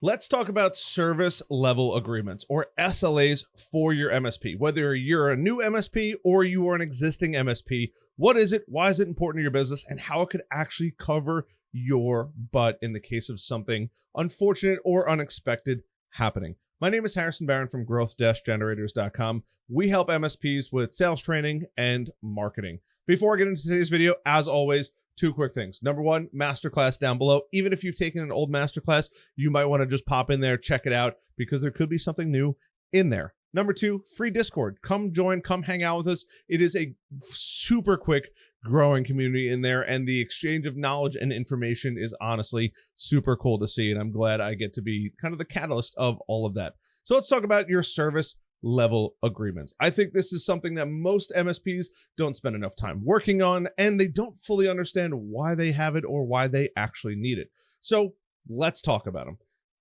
Let's talk about service level agreements, or SLAs, for your MSP. Whether you're a new MSP or you are an existing MSP, what is it, why is it important to your business, and how it could actually cover your butt in the case of something unfortunate or unexpected happening. My name is Harrison Barron from growth-generators.com. We help MSPs with sales training and marketing. Before I get into today's video, as always, two quick things. Number one, masterclass down below. Even if you've taken an old masterclass, you might want to just pop in there, check it out, because there could be something new in there. Number two, free Discord. Come join, come hang out with us. It is a super quick growing community in there, and the exchange of knowledge and information is honestly super cool to see, and I'm glad I get to be kind of the catalyst of all of that. So let's talk about your service level agreements. I think this is something that most MSPs don't spend enough time working on, and they don't fully understand why they have it or why they actually need it. So let's talk about them.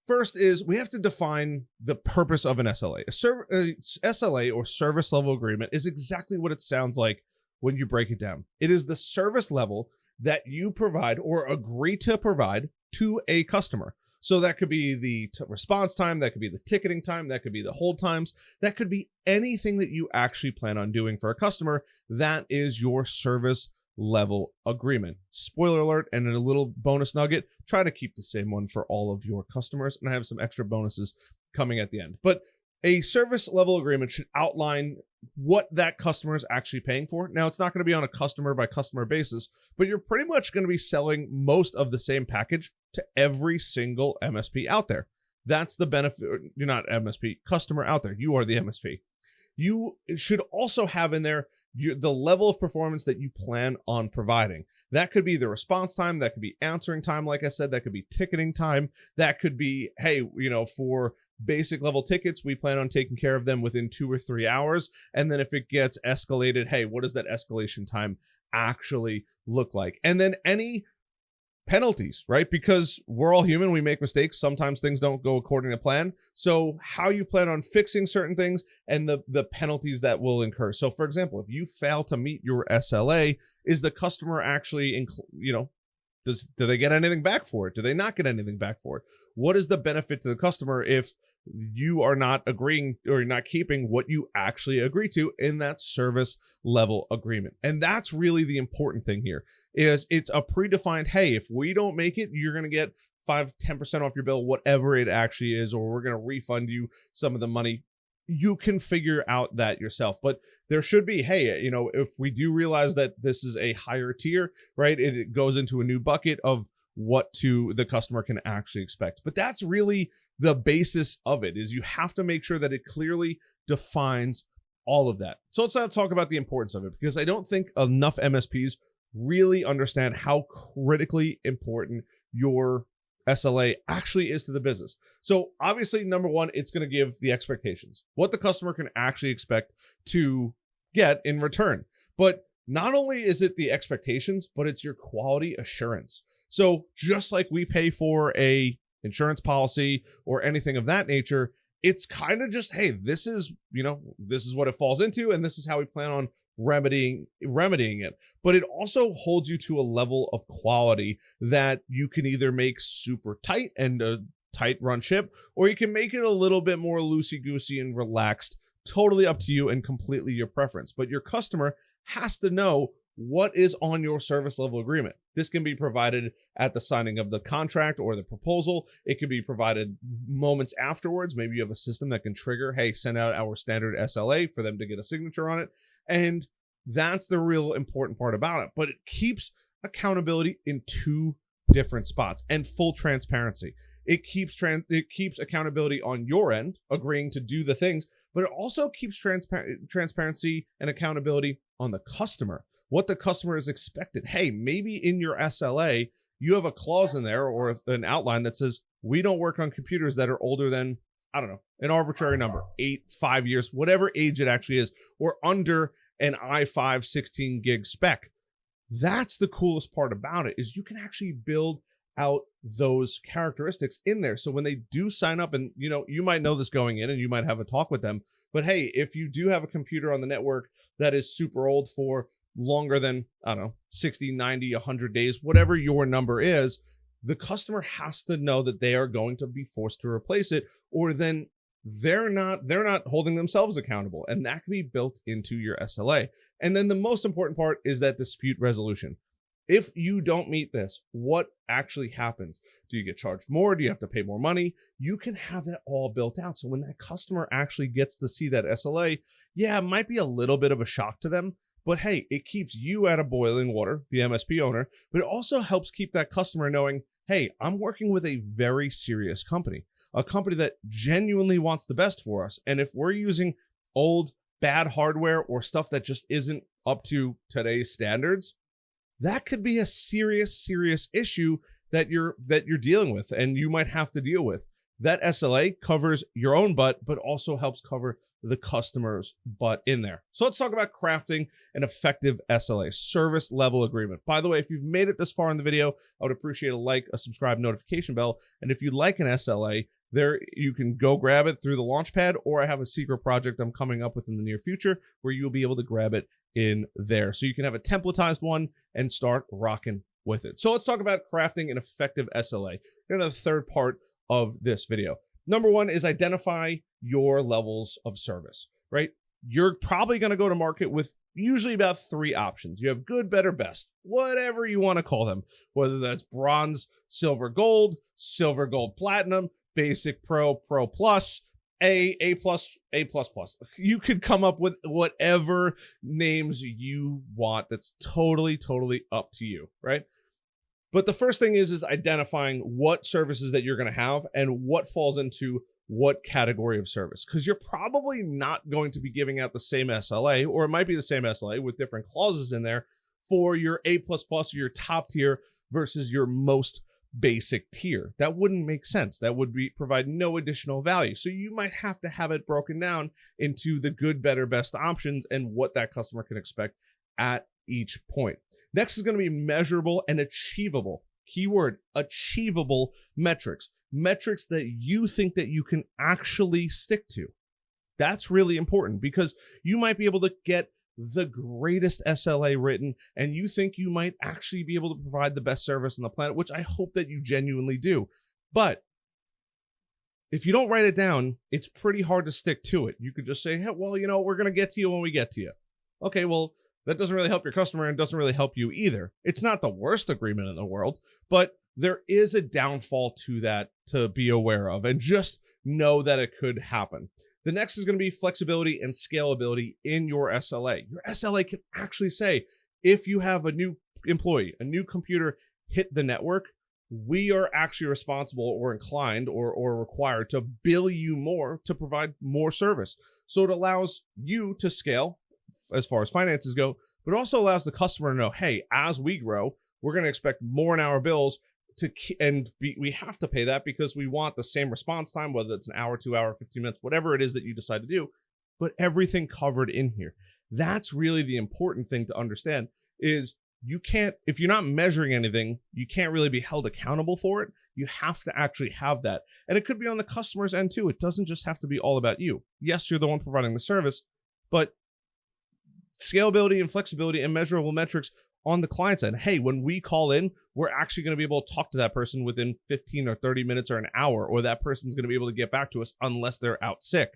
First is we have to define the purpose of an SLA. A SLA, or service level agreement, is exactly what it sounds like when you break it down. It is the service level that you provide or agree to provide to a customer. So that could be the response time, that could be the ticketing time, that could be the hold times, that could be anything that you actually plan on doing for a customer. That is your service level agreement. Spoiler alert, and a little bonus nugget, try to keep the same one for all of your customers, and I have some extra bonuses coming at the end. But a service level agreement should outline what that customer is actually paying for. Now, it's not going to be on a customer by customer basis, but you're pretty much going to be selling most of the same package to every single MSP out there. That's the benefit. You're not MSP, customer out there. You are the MSP. You should also have in there the level of performance that you plan on providing. That could be the response time, that could be answering time, like I said, that could be ticketing time, that could be, hey, for basic level tickets, we plan on taking care of them within 2 or 3 hours. And then if it gets escalated, hey, what does that escalation time actually look like? And then any penalties, right? Because we're all human, we make mistakes. Sometimes things don't go according to plan. So how you plan on fixing certain things and the penalties that will incur. So for example, if you fail to meet your SLA, is the customer actually, do they get anything back for it? Do they not get anything back for it? What is the benefit to the customer if you are not agreeing or you're not keeping what you actually agree to in that service level agreement? And that's really the important thing here, is it's a predefined, hey, if we don't make it, you're going to get 5-10% off your bill, whatever it actually is, or we're going to refund you some of the money. You can figure out that yourself, but there should be, hey, if we do realize that this is a higher tier, right, it goes into a new bucket of what the customer can actually expect. But that's really the basis of it, is you have to make sure that it clearly defines all of that. So let's now talk about the importance of it, because I don't think enough MSPs really understand how critically important your SLA actually is to the business. So obviously, number one, it's going to give the expectations, what the customer can actually expect to get in return. But not only is it the expectations, but it's your quality assurance. So just like we pay for a insurance policy or anything of that nature, it's kind of just, hey, this is what it falls into, and this is how we plan on remedying it. But it also holds you to a level of quality that you can either make super tight and a tight run ship, or you can make it a little bit more loosey-goosey and relaxed. Totally up to you and completely your preference. But your customer has to know what is on your service level agreement. This can be provided at the signing of the contract or the proposal. It could be provided moments afterwards. Maybe you have a system that can trigger, hey, send out our standard SLA for them to get a signature on it. And that's the real important part about it. But it keeps accountability in two different spots and full transparency. It keeps accountability on your end, agreeing to do the things, but it also keeps transparency and accountability on the customer. What the customer is expected. Hey, maybe in your SLA, you have a clause in there or an outline that says, we don't work on computers that are older than, I don't know, an arbitrary number, 5 years, whatever age it actually is, or under an i5 16 gig spec. That's the coolest part about it, is you can actually build out those characteristics in there. So when they do sign up, and you might know this going in and you might have a talk with them, but hey, if you do have a computer on the network that is super old for longer than, I don't know, 60, 90, 100 days, whatever your number is, the customer has to know that they are going to be forced to replace it, or then they're not holding themselves accountable, and that can be built into your SLA. And then the most important part is that dispute resolution. If you don't meet this, what actually happens? Do you get charged more? Do you have to pay more money? You can have that all built out. So when that customer actually gets to see that SLA, yeah, it might be a little bit of a shock to them, but hey, it keeps you out of boiling water, the MSP owner, but it also helps keep that customer knowing, hey, I'm working with a very serious company, a company that genuinely wants the best for us. And if we're using old, bad hardware or stuff that just isn't up to today's standards, that could be a serious issue that you're dealing with and you might have to deal with. That SLA covers your own butt, but also helps cover the customer's butt in there. So let's talk about crafting an effective SLA, service level agreement. By the way, if you've made it this far in the video, I would appreciate a like, a subscribe, notification bell. And if you'd like an SLA, there you can go grab it through the Launchpad, or I have a secret project I'm coming up with in the near future where you'll be able to grab it in there. So you can have a templatized one and start rocking with it. So let's talk about crafting an effective SLA. Here's the third part of this video. Number one is identify your levels of service, right? You're probably going to go to market with usually about 3 options. You have good, better, best, whatever you want to call them, whether that's bronze, silver, gold, platinum, basic, pro, pro plus, A plus, A plus plus. You could come up with whatever names you want. That's totally up to you, right? But the first thing is identifying what services that you're going to have and what falls into what category of service, because you're probably not going to be giving out the same SLA, or it might be the same SLA with different clauses in there for your A++ or your top tier versus your most basic tier. That wouldn't make sense. That would provide no additional value. So you might have to have it broken down into the good, better, best options and what that customer can expect at each point. Next is going to be measurable and achievable. Keyword, achievable metrics. Metrics that you think that you can actually stick to. That's really important, because you might be able to get the greatest SLA written and you think you might actually be able to provide the best service on the planet, which I hope that you genuinely do. But if you don't write it down, it's pretty hard to stick to it. You could just say, hey, well, you know, we're going to get to you when we get to you. Okay, well, that doesn't really help your customer and doesn't really help you either. It's not the worst agreement in the world, but there is a downfall to that to be aware of, and just know that it could happen. The next is going to be flexibility and scalability in your SLA. Your SLA can actually say, if you have a new employee, a new computer hit the network, we are actually responsible or inclined or required to bill you more to provide more service. So it allows you to scale as far as finances go, but it also allows the customer to know, hey, as we grow, we're going to expect more in our bills we have to pay that because we want the same response time, whether it's an hour, 2 hour, 15 minutes, whatever it is that you decide to do, but everything covered in here. That's really the important thing to understand, is you can't, if you're not measuring anything, you can't really be held accountable for it. You have to actually have that. And it could be on the customer's end too. It doesn't just have to be all about you. Yes, you're the one providing the service, but scalability and flexibility and measurable metrics on the client side. Hey, when we call in, we're actually going to be able to talk to that person within 15 or 30 minutes or an hour, or that person's going to be able to get back to us unless they're out sick.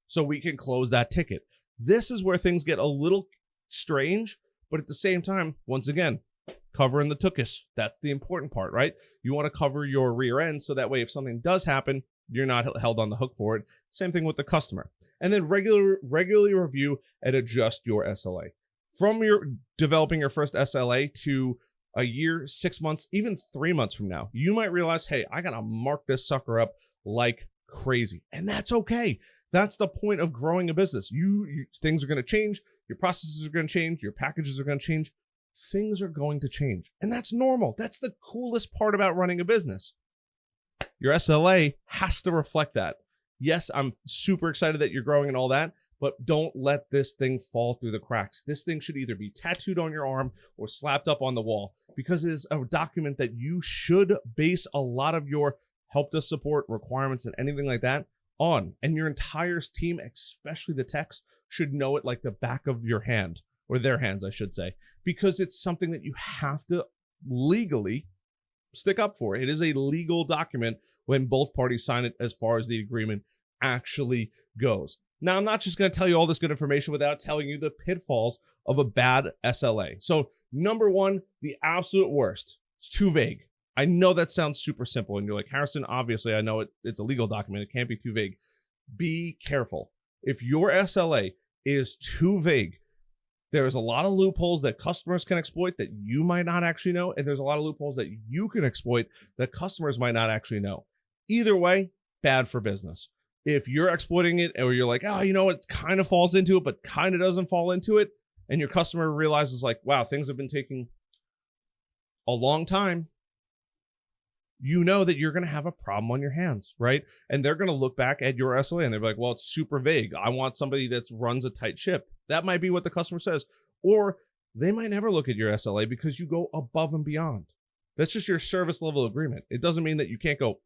So we can close that ticket. This is where things get a little strange, but at the same time, once again, covering the tuchus. That's the important part, right? You want to cover your rear end so that way if something does happen, you're not held on the hook for it. Same thing with the customer. And then regularly review and adjust your SLA. From your developing your first SLA to a year, 6 months, even 3 months from now, you might realize, hey, I got to mark this sucker up like crazy. And that's okay. That's the point of growing a business. Things are going to change. Your processes are going to change. Your packages are going to change. Things are going to change. And that's normal. That's the coolest part about running a business. Your SLA has to reflect that. Yes, I'm super excited that you're growing and all that, but don't let this thing fall through the cracks. This thing should either be tattooed on your arm or slapped up on the wall, because it is a document that you should base a lot of your help desk support requirements and anything like that on. And your entire team, especially the techs, should know it like the back of your hand, or their hands, I should say, because it's something that you have to legally stick up for. It is a legal document when both parties sign it as far as the agreement actually goes. Now, I'm not just going to tell you all this good information without telling you the pitfalls of a bad SLA. So number one, the absolute worst. It's too vague. I know that sounds super simple. And you're like, Harrison, obviously, I know it's a legal document. It can't be too vague. Be careful. If your SLA is too vague, there's a lot of loopholes that customers can exploit that you might not actually know. And there's a lot of loopholes that you can exploit that customers might not actually know. Either way, bad for business. If you're exploiting it or you're like, oh, it kind of falls into it, but kind of doesn't fall into it, and your customer realizes like, wow, things have been taking a long time, you know that you're going to have a problem on your hands, right? And they're going to look back at your SLA and they're like, well, it's super vague. I want somebody that runs a tight ship. That might be what the customer says. Or they might never look at your SLA because you go above and beyond. That's just your service level agreement. It doesn't mean that you can't go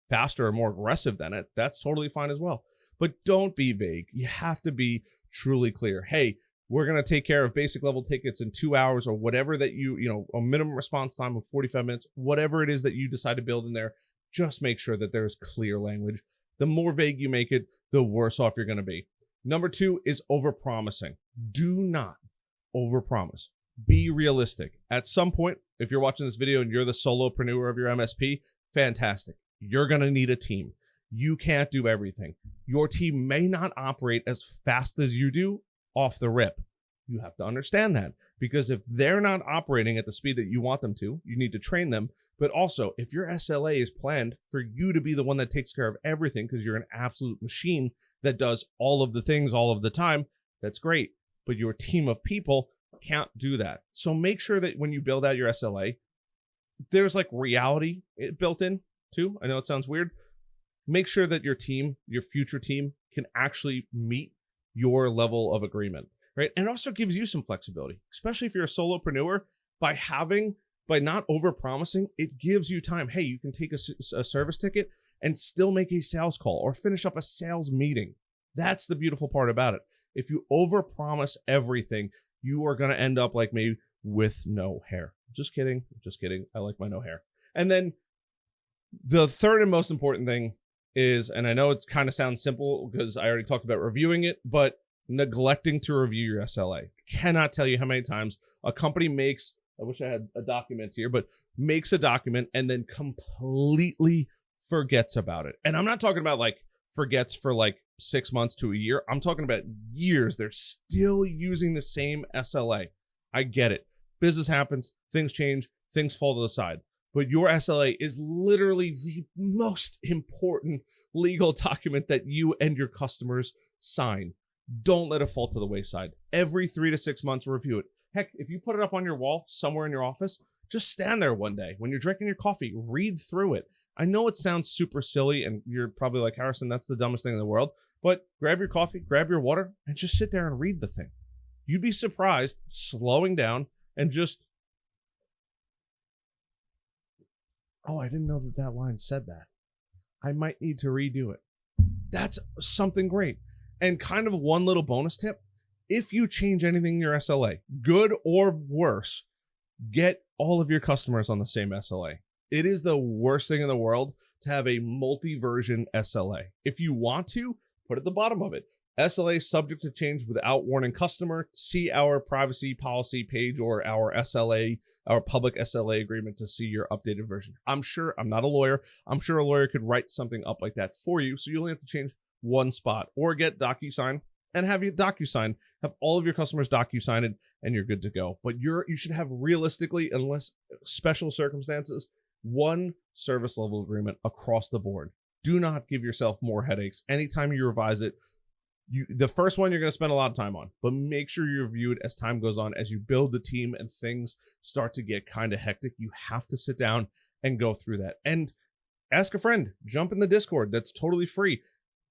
faster or more aggressive than it. That's totally fine as well. But don't be vague. You have to be truly clear. Hey, we're going to take care of basic level tickets in 2 hours or whatever that a minimum response time of 45 minutes, whatever it is that you decide to build in there, just make sure that there's clear language. The more vague you make it, the worse off you're going to be. Number two is overpromising. Do not overpromise. Be realistic. At some point, if you're watching this video and you're the solopreneur of your MSP, fantastic. You're going to need a team. You can't do everything. Your team may not operate as fast as you do off the rip. You have to understand that, because if they're not operating at the speed that you want them to, you need to train them. But also, if your SLA is planned for you to be the one that takes care of everything because you're an absolute machine that does all of the things all of the time, that's great. But your team of people can't do that. So make sure that when you build out your SLA, there's like reality built in too. I know it sounds weird. Make sure that your team, your future team, can actually meet your level of agreement, right? And it also gives you some flexibility, especially if you're a solopreneur. By not overpromising, it gives you time. Hey, you can take a service ticket and still make a sales call or finish up a sales meeting. That's the beautiful part about it. If you overpromise everything, you are going to end up like me with no hair. Just kidding. I like my no hair. And then the third and most important thing is, and I know it kind of sounds simple because I already talked about reviewing it, but neglecting to review your SLA. I cannot tell you how many times a company makes, I wish I had a document here, but makes a document and then completely forgets about it. And I'm not talking about like forgets for like 6 months to a year. I'm talking about years. They're still using the same SLA. I get it. Business happens, things change, things fall to the side. But your SLA is literally the most important legal document that you and your customers sign. Don't let it fall to the wayside. Every 3 to 6 months, review it. Heck, if you put it up on your wall somewhere in your office, just stand there one day. When you're drinking your coffee, read through it. I know it sounds super silly, and you're probably like, Harrison, that's the dumbest thing in the world. But grab your coffee, grab your water, and just sit there and read the thing. You'd be surprised, slowing down, and just, oh, I didn't know that line said that. I might need to redo it. That's something great. And kind of one little bonus tip, if you change anything in your SLA, good or worse, get all of your customers on the same SLA. It is the worst thing in the world to have a multi-version SLA. If you want to, put at the bottom of it, SLA subject to change without warning customer. See our privacy policy page or our SLA, our public SLA agreement to see your updated version. I'm not a lawyer. I'm sure a lawyer could write something up like that for you. So you only have to change one spot, or get DocuSign and have your DocuSign, have all of your customers DocuSign it, and you're good to go. But you should have, realistically, unless special circumstances, one service level agreement across the board. Do not give yourself more headaches. Anytime you revise it, the first one you're going to spend a lot of time on, but make sure you review it as time goes on. As you build the team and things start to get kind of hectic, you have to sit down and go through that. And ask a friend, jump in the Discord. That's totally free.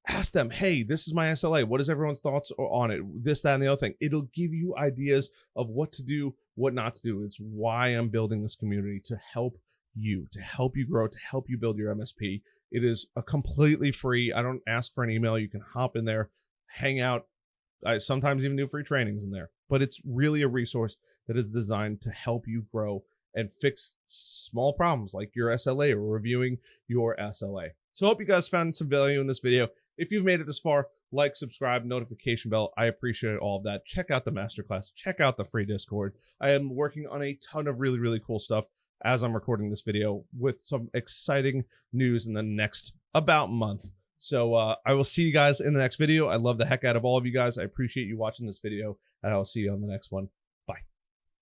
Ask them, hey, this is my SLA. What is everyone's thoughts on it? This, that, and the other thing. It'll give you ideas of what to do, what not to do. It's why I'm building this community, to help you grow, to help you build your MSP. It is a completely free. I don't ask for an email. You can hop in there, hang out. I sometimes even do free trainings in there, but it's really a resource that is designed to help you grow and fix small problems like your SLA or reviewing your SLA. So I hope you guys found some value in this video. If you've made it this far, like, subscribe, notification bell. I appreciate all of that. Check out the masterclass. Check out the free Discord. I am working on a ton of really, really cool stuff as I'm recording this video with some exciting news in the next about month. So I will see you guys in the next video. I love the heck out of all of you guys. I appreciate you watching this video, and I will see you on the next one.